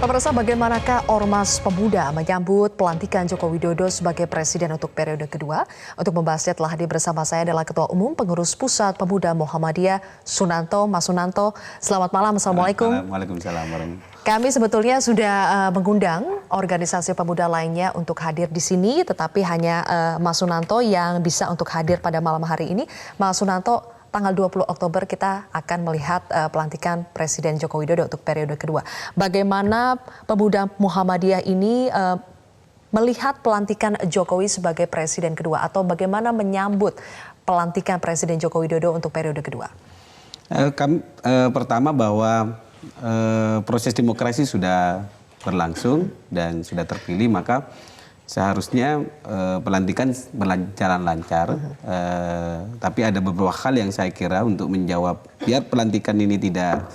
Pemirsa, bagaimanakah Ormas Pemuda menyambut pelantikan Joko Widodo sebagai presiden untuk periode kedua? Untuk membahasnya telah hadir bersama saya adalah Ketua Umum Pengurus Pusat Pemuda Muhammadiyah, Sunanto. Mas Sunanto, selamat malam. Assalamualaikum. Waalaikumsalam warahmatullahi. Kami sebetulnya sudah mengundang organisasi pemuda lainnya untuk hadir di sini, tetapi hanya Mas Sunanto yang bisa untuk hadir pada malam hari ini. Mas Sunanto, tanggal 20 Oktober kita akan melihat pelantikan Presiden Joko Widodo untuk periode kedua. Bagaimana pemuda Muhammadiyah ini melihat pelantikan Jokowi sebagai Presiden kedua, atau bagaimana menyambut pelantikan Presiden Joko Widodo untuk periode kedua? Pertama bahwa proses demokrasi sudah berlangsung dan sudah terpilih, maka seharusnya pelantikan berjalan lancar, tapi ada beberapa hal yang saya kira untuk menjawab biar pelantikan ini tidak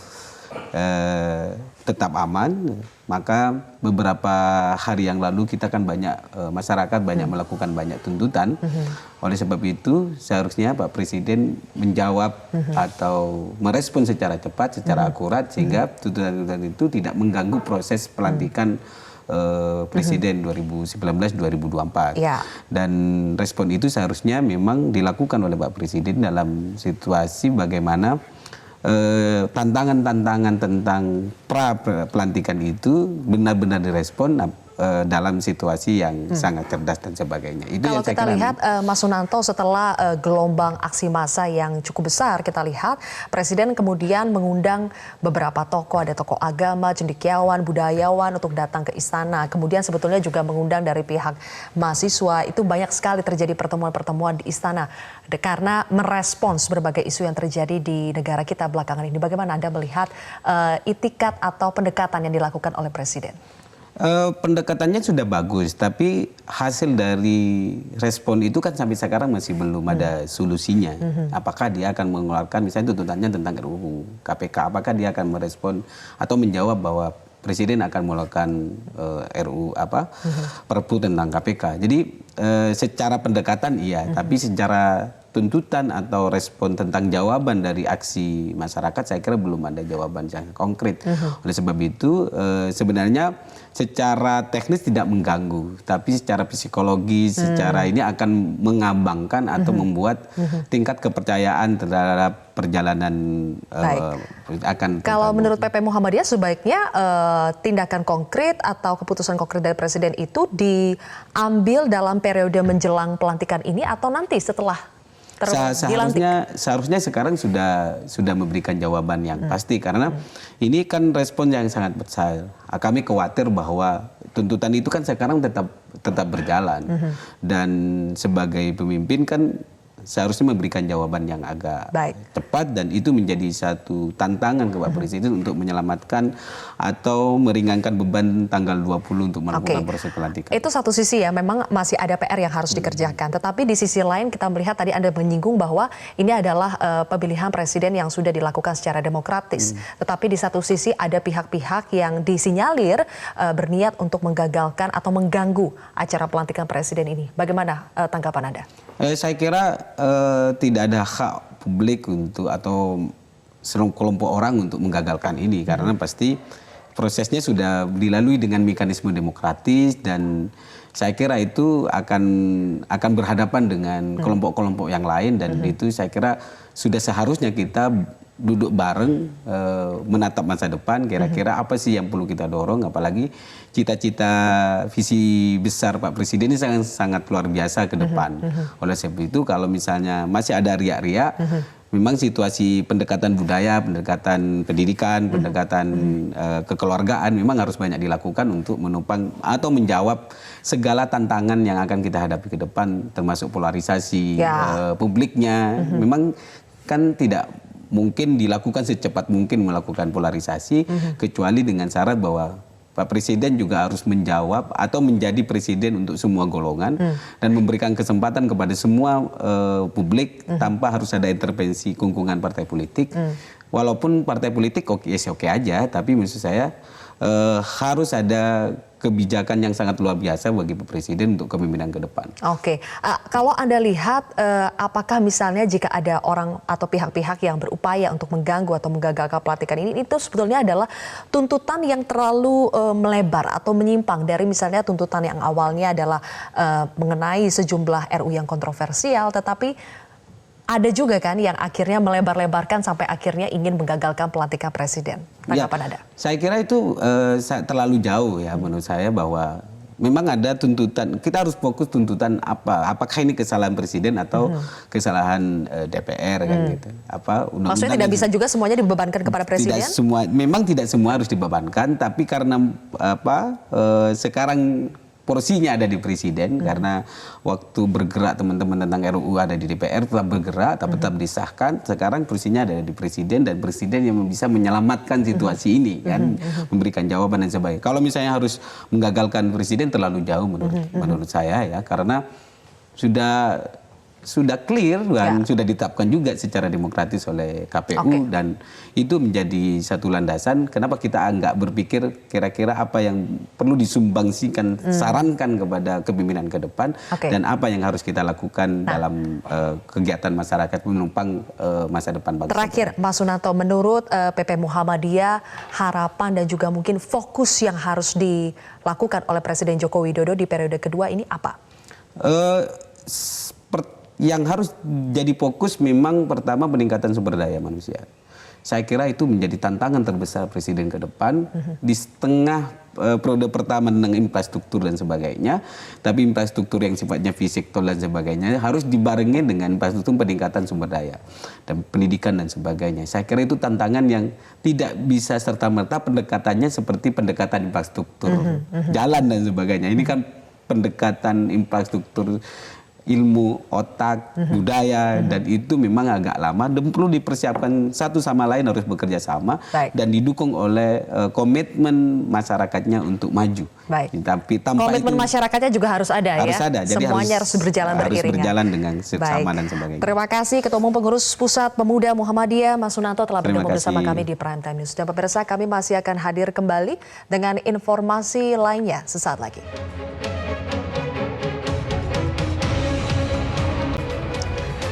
tetap aman. Maka beberapa hari yang lalu kita kan banyak masyarakat banyak melakukan banyak tuntutan. Oleh sebab itu seharusnya Pak Presiden menjawab atau merespon secara cepat, secara akurat, sehingga tuntutan-tuntutan itu tidak mengganggu proses pelantikan Presiden 2019-2024. Ya. Dan respon itu seharusnya memang dilakukan oleh Pak Presiden dalam situasi bagaimana tantangan-tantangan tentang pelantikan itu benar-benar direspon dalam situasi yang sangat cerdas dan sebagainya. Itu kalau yang kita lihat Mas Sunanto, setelah gelombang aksi massa yang cukup besar, kita lihat Presiden kemudian mengundang beberapa tokoh, ada tokoh agama, cendekiawan, budayawan untuk datang ke istana. Kemudian sebetulnya juga mengundang dari pihak mahasiswa. Itu banyak sekali terjadi pertemuan-pertemuan di istana karena merespons berbagai isu yang terjadi di negara kita belakangan ini. Bagaimana Anda melihat itikat atau pendekatan yang dilakukan oleh Presiden? Pendekatannya sudah bagus, tapi hasil dari respon itu kan sampai sekarang masih belum ada solusinya. Apakah dia akan mengeluarkan misalnya tuntutannya tentang RUU KPK, apakah dia akan merespon atau menjawab bahwa Presiden akan mengeluarkan RUU Perpu tentang KPK. Jadi secara pendekatan iya, tapi secara tuntutan atau respon tentang jawaban dari aksi masyarakat saya kira belum ada jawaban yang konkret. Oleh sebab itu sebenarnya secara teknis tidak mengganggu, tapi secara psikologis, secara ini akan mengambangkan atau membuat tingkat kepercayaan terhadap perjalanan akan. Kalau menurut PP Muhammadiyah sebaiknya tindakan konkret atau keputusan konkret dari Presiden itu diambil dalam periode menjelang pelantikan ini atau nanti setelah Seharusnya sekarang sudah memberikan jawaban yang pasti, karena ini kan respon yang sangat besar. Kami khawatir bahwa tuntutan itu kan sekarang tetap berjalan, dan sebagai pemimpin kan seharusnya memberikan jawaban yang agak cepat, dan itu menjadi satu tantangan ke Pak Presiden untuk menyelamatkan atau meringankan beban tanggal 20 untuk melakukan proses pelantikan. Itu satu sisi ya, memang masih ada PR yang harus dikerjakan. Tetapi di sisi lain kita melihat tadi Anda menyinggung bahwa ini adalah pemilihan presiden yang sudah dilakukan secara demokratis. Tetapi di satu sisi ada pihak-pihak yang disinyalir berniat untuk menggagalkan atau mengganggu acara pelantikan presiden ini. Bagaimana tanggapan Anda? Saya kira tidak ada hak publik untuk atau kelompok orang untuk menggagalkan ini, karena pasti prosesnya sudah dilalui dengan mekanisme demokratis, dan saya kira itu akan berhadapan dengan kelompok-kelompok yang lain, dan itu saya kira sudah seharusnya kita duduk bareng menatap masa depan, kira-kira apa sih yang perlu kita dorong, apalagi cita-cita visi besar Pak Presiden ini sangat luar biasa ke depan. Oleh sebab itu kalau misalnya masih ada riak-riak, memang situasi pendekatan budaya, pendekatan pendidikan, pendekatan kekeluargaan memang harus banyak dilakukan untuk menopang atau menjawab segala tantangan yang akan kita hadapi ke depan, termasuk polarisasi publiknya. Memang kan tidak mungkin dilakukan secepat mungkin melakukan polarisasi, kecuali dengan syarat bahwa Pak Presiden juga harus menjawab atau menjadi presiden untuk semua golongan, dan memberikan kesempatan kepada semua publik tanpa harus ada intervensi kungkungan partai politik. Walaupun partai politik oke aja, tapi maksud saya harus ada kebijakan yang sangat luar biasa bagi Pak Presiden untuk kepemimpinan ke depan. Oke, kalau Anda lihat apakah misalnya jika ada orang atau pihak-pihak yang berupaya untuk mengganggu atau menggagalkan pelantikan ini, itu sebetulnya adalah tuntutan yang terlalu melebar atau menyimpang dari misalnya tuntutan yang awalnya adalah mengenai sejumlah RU yang kontroversial, tetapi ada juga kan yang akhirnya melebar-lebarkan sampai akhirnya ingin menggagalkan pelantikan presiden. Tanggapan Anda? Saya kira itu terlalu jauh ya menurut saya, bahwa memang ada tuntutan, kita harus fokus tuntutan apakah ini kesalahan presiden atau kesalahan DPR kan gitu. Maksudnya tidak bisa juga semuanya dibebankan kepada presiden? Tidak semua, memang tidak semua harus dibebankan, tapi karena sekarang porsinya ada di presiden, karena waktu bergerak teman-teman tentang RUU ada di DPR, tetap bergerak, tapi tetap disahkan. Sekarang porsinya ada di presiden, dan presiden yang bisa menyelamatkan situasi ini kan, memberikan jawaban dan sebagainya. Kalau misalnya harus menggagalkan presiden terlalu jauh menurut saya ya, karena sudah clear dan sudah ditetapkan juga secara demokratis oleh KPU, dan itu menjadi satu landasan kenapa kita nggak berpikir kira-kira apa yang perlu disumbangsikan, sarankan kepada kepemimpinan ke depan, dan apa yang harus kita lakukan dalam kegiatan masyarakat menumpang masa depan bangsa. Terakhir, Mas Sunanto, menurut PP Muhammadiyah, harapan dan juga mungkin fokus yang harus dilakukan oleh Presiden Joko Widodo di periode kedua ini apa? Yang harus jadi fokus memang pertama peningkatan sumber daya manusia. Saya kira itu menjadi tantangan terbesar Presiden ke depan di setengah periode pertama tentang infrastruktur dan sebagainya. Tapi infrastruktur yang sifatnya fisik dan sebagainya harus dibarengi dengan infrastruktur peningkatan sumber daya dan pendidikan dan sebagainya. Saya kira itu tantangan yang tidak bisa serta-merta pendekatannya seperti pendekatan infrastruktur jalan dan sebagainya. Ini kan pendekatan infrastruktur ilmu, otak, budaya, dan itu memang agak lama dan perlu dipersiapkan, satu sama lain harus bekerja sama dan didukung oleh komitmen masyarakatnya untuk maju. Tapi tanpa komitmen itu, masyarakatnya juga harus ada ya. Ada. Jadi semuanya harus berjalan beriringan. Harus berjalan dengan seksama dan sebagainya. Terima kasih Ketua Umum Pengurus Pusat Pemuda Muhammadiyah, Mas Sunanto, telah bergabung bersama kami di Prime Time News. Dan pemirsa, kami masih akan hadir kembali dengan informasi lainnya sesaat lagi.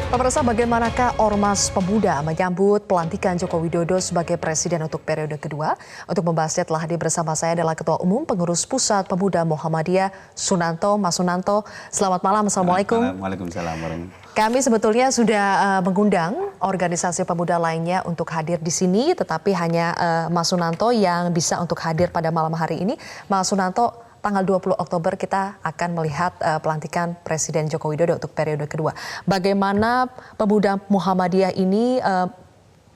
Pemirsa, bagaimanakah Ormas Pemuda menyambut pelantikan Joko Widodo sebagai presiden untuk periode kedua? Untuk membahasnya telah hadir bersama saya adalah Ketua Umum Pengurus Pusat Pemuda Muhammadiyah, Sunanto. Mas Sunanto, selamat malam. Assalamualaikum. Waalaikumsalam. Kami sebetulnya sudah mengundang organisasi pemuda lainnya untuk hadir di sini, tetapi hanya Mas Sunanto yang bisa untuk hadir pada malam hari ini. Mas Sunanto, tanggal 20 Oktober kita akan melihat pelantikan Presiden Joko Widodo untuk periode kedua. Bagaimana pemuda Muhammadiyah ini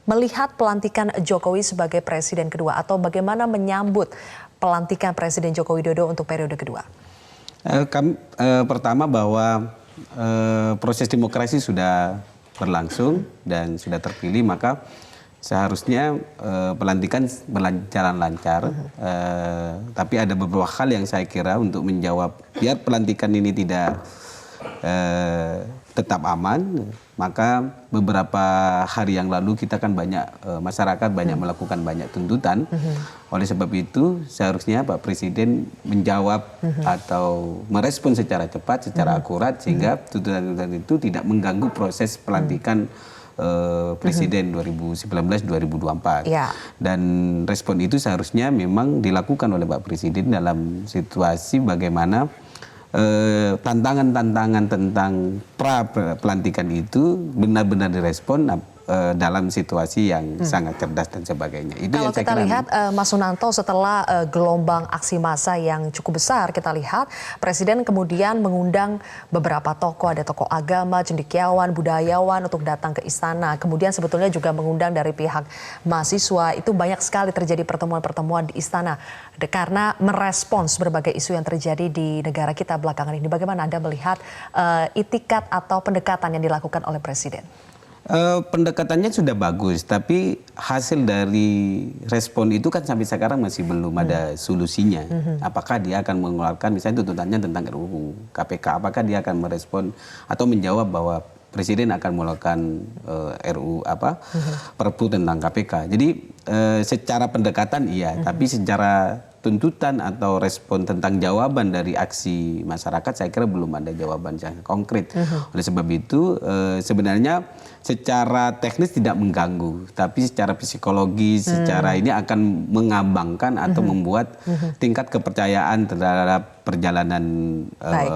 melihat pelantikan Jokowi sebagai presiden kedua, atau bagaimana menyambut pelantikan Presiden Joko Widodo untuk periode kedua? Pertama bahwa proses demokrasi sudah berlangsung dan sudah terpilih, maka seharusnya pelantikan berjalan lancar, tapi ada beberapa hal yang saya kira untuk menjawab biar pelantikan ini tidak tetap aman. Maka beberapa hari yang lalu kita kan masyarakat banyak melakukan banyak tuntutan. Oleh sebab itu seharusnya Pak Presiden menjawab atau merespon secara cepat, secara akurat, sehingga tuntutan-tuntutan itu tidak mengganggu proses pelantikan Presiden 2019-2024. Dan respon itu seharusnya memang dilakukan oleh Pak Presiden dalam situasi bagaimana tantangan-tantangan tentang pelantikan itu benar-benar direspon dalam situasi yang sangat cerdas dan sebagainya. Itu kalau kita lihat Mas Sunanto, setelah gelombang aksi massa yang cukup besar, kita lihat Presiden kemudian mengundang beberapa tokoh, ada tokoh agama, cendekiawan, budayawan untuk datang ke istana. Kemudian sebetulnya juga mengundang dari pihak mahasiswa. Itu banyak sekali terjadi pertemuan-pertemuan di istana karena merespons berbagai isu yang terjadi di negara kita belakangan ini. Bagaimana Anda melihat itikat atau pendekatan yang dilakukan oleh Presiden? Pendekatannya sudah bagus, tapi hasil dari respon itu kan sampai sekarang masih belum ada solusinya. Apakah dia akan mengeluarkan misalnya tuntutannya tentang RUU KPK, apakah dia akan merespon atau menjawab bahwa Presiden akan melakukan RUU Perpu tentang KPK. Jadi secara pendekatan iya, tapi secara tuntutan atau respon tentang jawaban dari aksi masyarakat, saya kira belum ada jawaban yang konkret. Oleh sebab itu sebenarnya secara teknis tidak mengganggu, tapi secara psikologis, secara ini akan mengambangkan atau membuat tingkat kepercayaan terhadap perjalanan